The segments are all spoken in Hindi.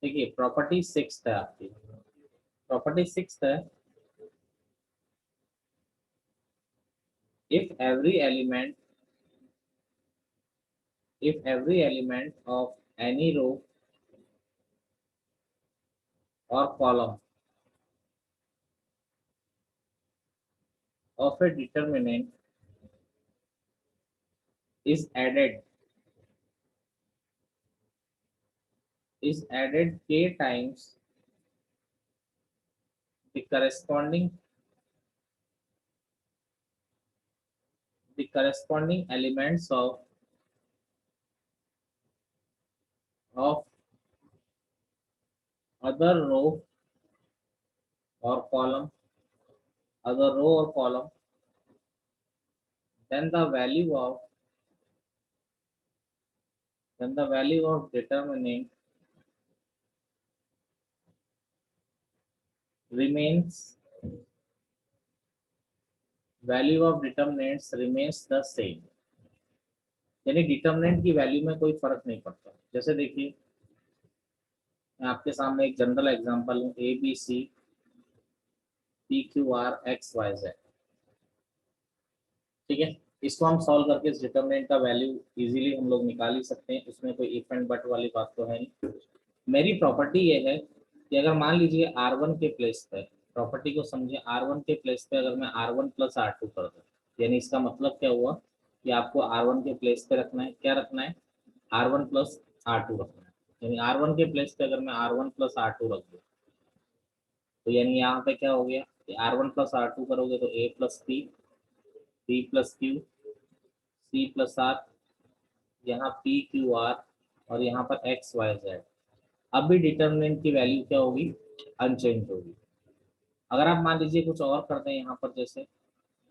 देखिए प्रॉपर्टी सिक्स है आपकी, प्रॉपर्टी सिक्स है, if every element if every element of any row or column of a determinant is added k times the corresponding elements of other row or column other row or column, then the value of determinant remains remains the same। यानी डिटर्मिनेंट की वैल्यू में कोई फर्क नहीं पड़ता। जैसे देखिए मैं आपके सामने एक जनरल एग्जांपल हूँ, A B C P Q R X Y Z, ठीक है। इसको हम सॉल्व करके इस डिटर्मिनेंट का वैल्यू इजीली हम लोग निकाल ही सकते हैं, इसमें कोई इफ एंड बट वाली बात तो है नहीं। मेरी प्रॉपर्टी ये है कि अगर मान लीजिए आर वन के प्लेस पे, प्रॉपर्टी को समझिए, आर वन के प्लेस पे अगर मैं R one plus R two कर दूँ, यानी इसका मतलब क्या हुआ कि आपको आर वन के प्लेस पे रखना है, क्या रखना है, R one plus R two रखना है। यानी आर वन के प्लेस पे अगर मैं R one plus R two रख दूँ तो यानी यहाँ पे क्या हो गया कि R one plus R two करोगे तो A plus P, P plus Q, C plus R, यहाँ पी क्यू आर, और यहाँ पर एक्स वाई जेड। अब भी डिटर्मिनेंट की वैल्यू क्या होगी, अनचेंज होगी। अगर आप मान लीजिए कुछ और कर दें यहाँ पर, जैसे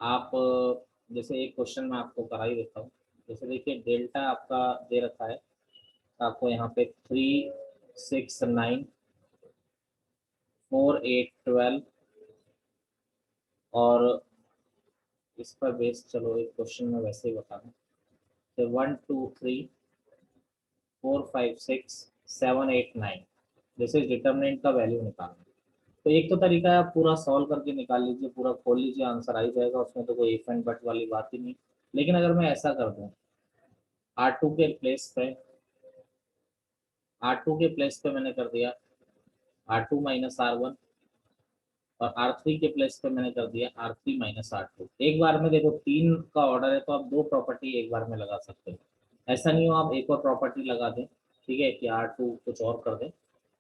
आप जैसे एक क्वेश्चन मैं आपको करा ही देता हूँ। जैसे देखिए डेल्टा आपका दे रखा है, तो आपको यहाँ पे 3 6 9 4 8 12, और इस पर बेस चलो एक क्वेश्चन में वैसे ही बता दूँ, तो 1 2 3 4 5 6 7 8 9, जैसे डिटर्मिनेंट का वैल्यू निकालना। तो एक तो तरीका है आप पूरा सॉल्व करके निकाल लीजिए, पूरा खोल लीजिए, आंसर आ ही जाएगा, उसमें तो कोई इफ एंड बट वाली बात ही नहीं। लेकिन अगर मैं ऐसा कर दूं, आर टू के प्लेस पे आर टू के प्लेस पे मैंने कर दिया R two minus R one, और आर थ्री के प्लेस पे मैंने कर दिया R three minus R two. एक बार में देखो तीन का ऑर्डर है तो आप दो प्रॉपर्टी एक बार में लगा सकते हो। ऐसा नहीं हो आप एक और प्रॉपर्टी लगा दें, ठीक है, कि आर टू कुछ और कर दें,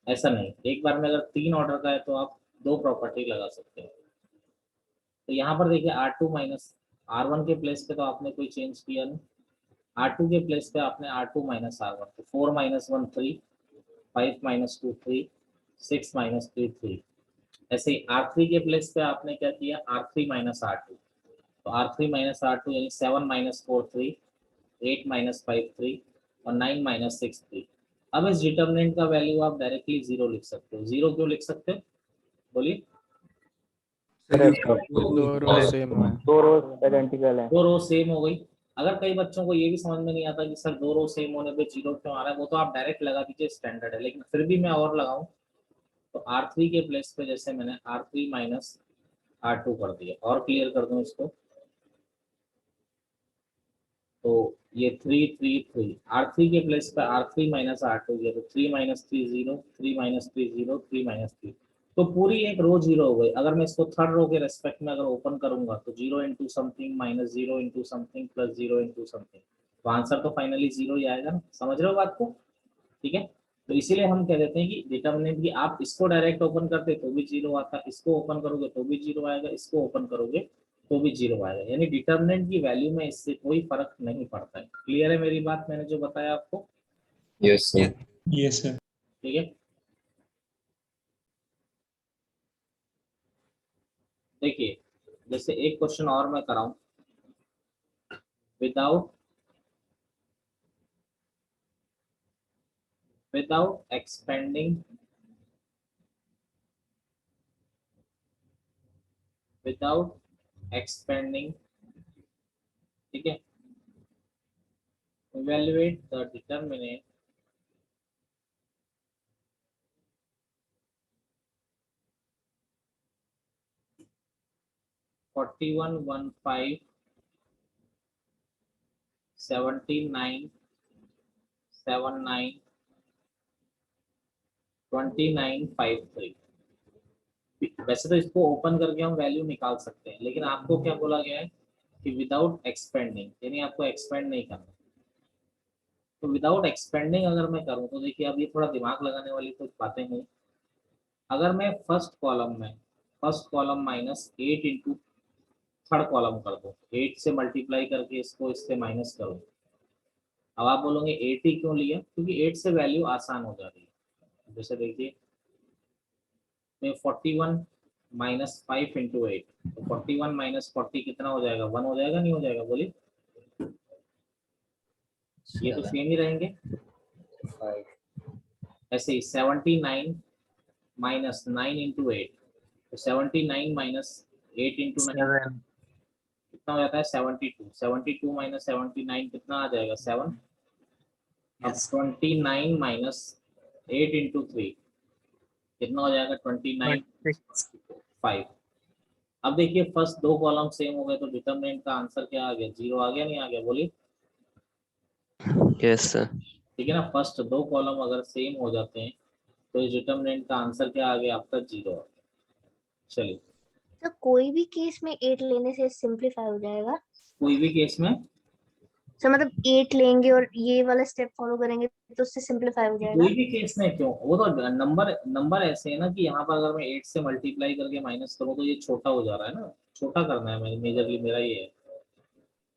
ऐसा नहीं। एक बार में अगर तीन ऑर्डर का है तो आप दो प्रॉपर्टी लगा सकते हो। तो यहाँ पर देखिए R two minus R one के प्लेस पे तो आपने कोई चेंज किया नहीं, आर टू के प्लेस पे आपने R two minus R one, तो 4 minus one 3, 5 minus two 3, 6 minus three 3। ऐसे ही आर थ्री के प्लेस पे आपने क्या किया, R three minus R two, तो R three minus R two यानी 7 माइनस फोर 3, 8 माइनस फाइव 3, और 9 माइनस सिक्स 3। अब इस डिटर्मिनेंट का वैल्यू आप डायरेक्टली जीरो लिख सकते हो। जीरो क्यों लिख सकते हो, बोलिए। दो रो सेम है। दो रोज आइडेंटिकल है। दो रो सेम हो गई। अगर कई बच्चों को ये भी समझ में नहीं आता कि सर दो रो सेम होने पे जीरो क्यों आ रहा है, वो तो आप डायरेक्ट लगा दीजिए, स्टैंडर्ड है। लेकिन फिर भी मैं और लगाऊं तो आर थ्री के प्लेस पे जैसे मैंने R three minus R two कर दिया, और क्लियर कर दूं इसको, तो ये three three three, R three के प्लेस पे R three minus R two गया, तो three minus three zero, three minus three zero, three minus three, तो पूरी एक रो जीरो हो गई। अगर मैं इसको थर्ड रो के रेस्पेक्ट में अगर ओपन करूंगा तो zero into something minus zero into something plus zero into something, तो आंसर तो फाइनली जीरो ही आएगा ना। समझ रहे हो बात को, ठीक है। तो इसीलिए हम कह देते हैं कि डिटर्मिनेंट की आप इसको डायरेक्ट ओपन करते तो भी जीरो आता, इसको ओपन करोगे तो भी जीरो आएगा, इसको ओपन करोगे तो भी जीरो आएगा। यानी डिटर्मिनेंट की वैल्यू में इससे कोई फर्क नहीं पड़ता है। क्लियर है मेरी बात, मैंने जो बताया आपको, यस सर। Yes sir. ठीक है। देखिए जैसे एक क्वेश्चन और मैं कराऊं, without without expanding without expanding, ठीक है, evaluate the determinant 4115 79 79 2953। वैसे तो इसको ओपन करके हम वैल्यू निकाल सकते हैं, लेकिन आपको क्या बोला गया है कि विदाउट एक्सपेंडिंग, यानी आपको एक्सपेंड नहीं करना। तो विदाउट एक्सपेंडिंग अगर मैं करूं तो देखिए, अब ये थोड़ा दिमाग लगाने वाली कुछ बातें नहीं। अगर मैं first column minus 8 into third column कर दूं, 8 से मल्टीप्लाई करके इसको इससे माइनस करूं। अब आप बोलोगे 8 ही क्यों लिया, क्योंकि 8 से वैल्यू आसान हो जा रही है। जैसे देखिए, मैं 41 माइनस 5 इंटू 8, तो 41 माइनस 40 कितना हो जाएगा, 1 हो जाएगा, नहीं हो जाएगा, बोलिए। ये तो सेम ही रहेंगे। ऐसे ही 79 माइनस 9 इंटू 8, तो 79 माइनस 8 इंटू 9 कितना हो जाता है, 72। 72 माइनस 79 कितना आ जाएगा, 7। अब 29 माइनस 8 इंटू 3 कितना हो जाएगा, 29 5। अब देखिए, फर्स्ट दो कॉलम सेम हो गए, तो डिटरमिनेंट का आंसर क्या आ गया, 0 आ गया, नहीं आ गया, बोलिए। Yes sir. ठीक है ना, फर्स्ट दो कॉलम अगर सेम हो जाते हैं तो इस डिटरमिनेंट का आंसर क्या आ गया आपका, 0 आ गया। चलिए, तो कोई भी केस में 8 लेने से सिंपलीफाई हो जाएगा। कोई भी केस में तो मतलब 8 लेंगे और ये वाला स्टेप फॉलो करेंगे तो उससे सिंपलीफाई हो जाएगा। कोई भी केस में क्यों, वो तो नंबर नंबर ऐसे है ना कि यहाँ पर अगर मैं 8 से मल्टीप्लाई करके माइनस करूँ तो ये छोटा हो जा रहा है ना, छोटा करना है मेजरली, मेरा ये है।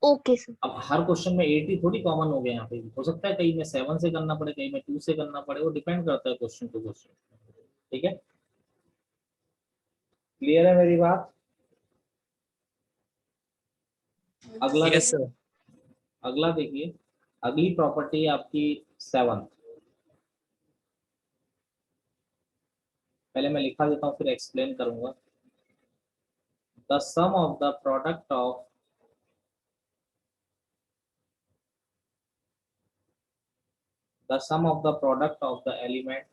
Okay sir. अब हर क्वेश्चन में 8 ही थोड़ी कॉमन हो गया, यहाँ पे हो सकता है कहीं में 7 से करना पड़े, कहीं में 2 से करना पड़े, वो डिपेंड करता है क्वेश्चन टू क्वेश्चन। ठीक है, क्लियर है मेरी बात। अगला यस सर। अगला देखिए, अगली प्रॉपर्टी आपकी 7। पहले मैं लिखा देता हूँ, फिर एक्सप्लेन करूंगा। The sum of the product of the sum of the product of the element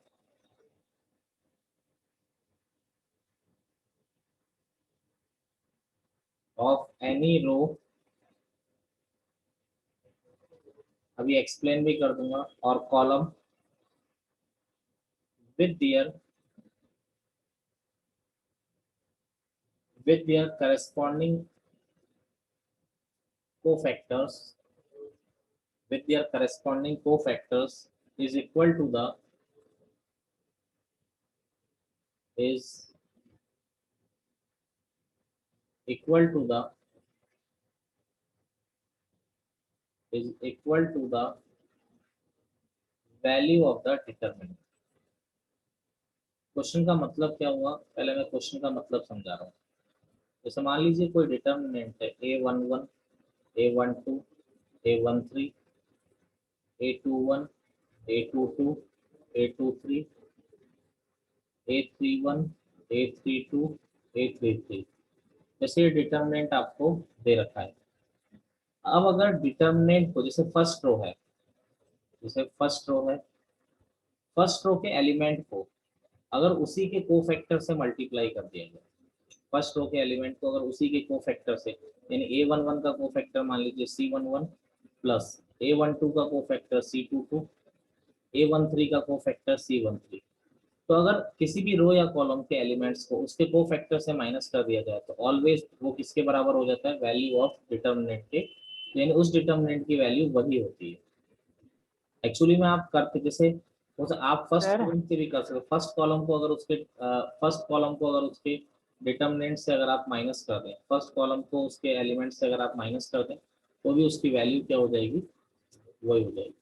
of any row, अभी एक्सप्लेन भी कर दूंगा, और column with their corresponding cofactors is equal to the is equal to the is equal to the value of the determinant। Question का मतलब क्या हुआ, पहले मैं क्वेश्चन का मतलब समझा रहा हूँ। जैसे मान लीजिए कोई डिटर्मिनेंट है A11 A12 A13 A21 A22 A23 A31 A32 A33, जैसे डिटर्मिनेंट आपको दे रखा है। अब अगर डिटर्मिनेंट को, जैसे फर्स्ट रो है, फर्स्ट रो के एलिमेंट को अगर उसी के कोफैक्टर से मल्टीप्लाई कर दिया जाए, फर्स्ट रो के एलिमेंट को अगर उसी के कोफैक्टर से, यानी A11 का कोफैक्टर मान लीजिए C11 प्लस A12 का कोफैक्टर C22 A13 का कोफैक्टर C13, तो अगर किसी भी रो या कॉलम के एलिमेंट्स को उसके कोफैक्टर से माइनस कर दिया जाए तो ऑलवेज वो किसके बराबर हो जाता है, वैल्यू ऑफ डिटर्मिनेंट के, यानी उस डिटर्मिनेंट की वैल्यू वही होती है। एक्चुअली में आप करते जैसे, आप फर्स्ट कॉलम से भी कर सकते, फर्स्ट कॉलम को अगर उसके डिटर्मिनेंट से अगर आप माइनस कर दें, फर्स्ट कॉलम को उसके एलिमेंट से अगर आप माइनस कर दें, तो भी उसकी वैल्यू क्या हो जाएगी, वही हो जाएगी।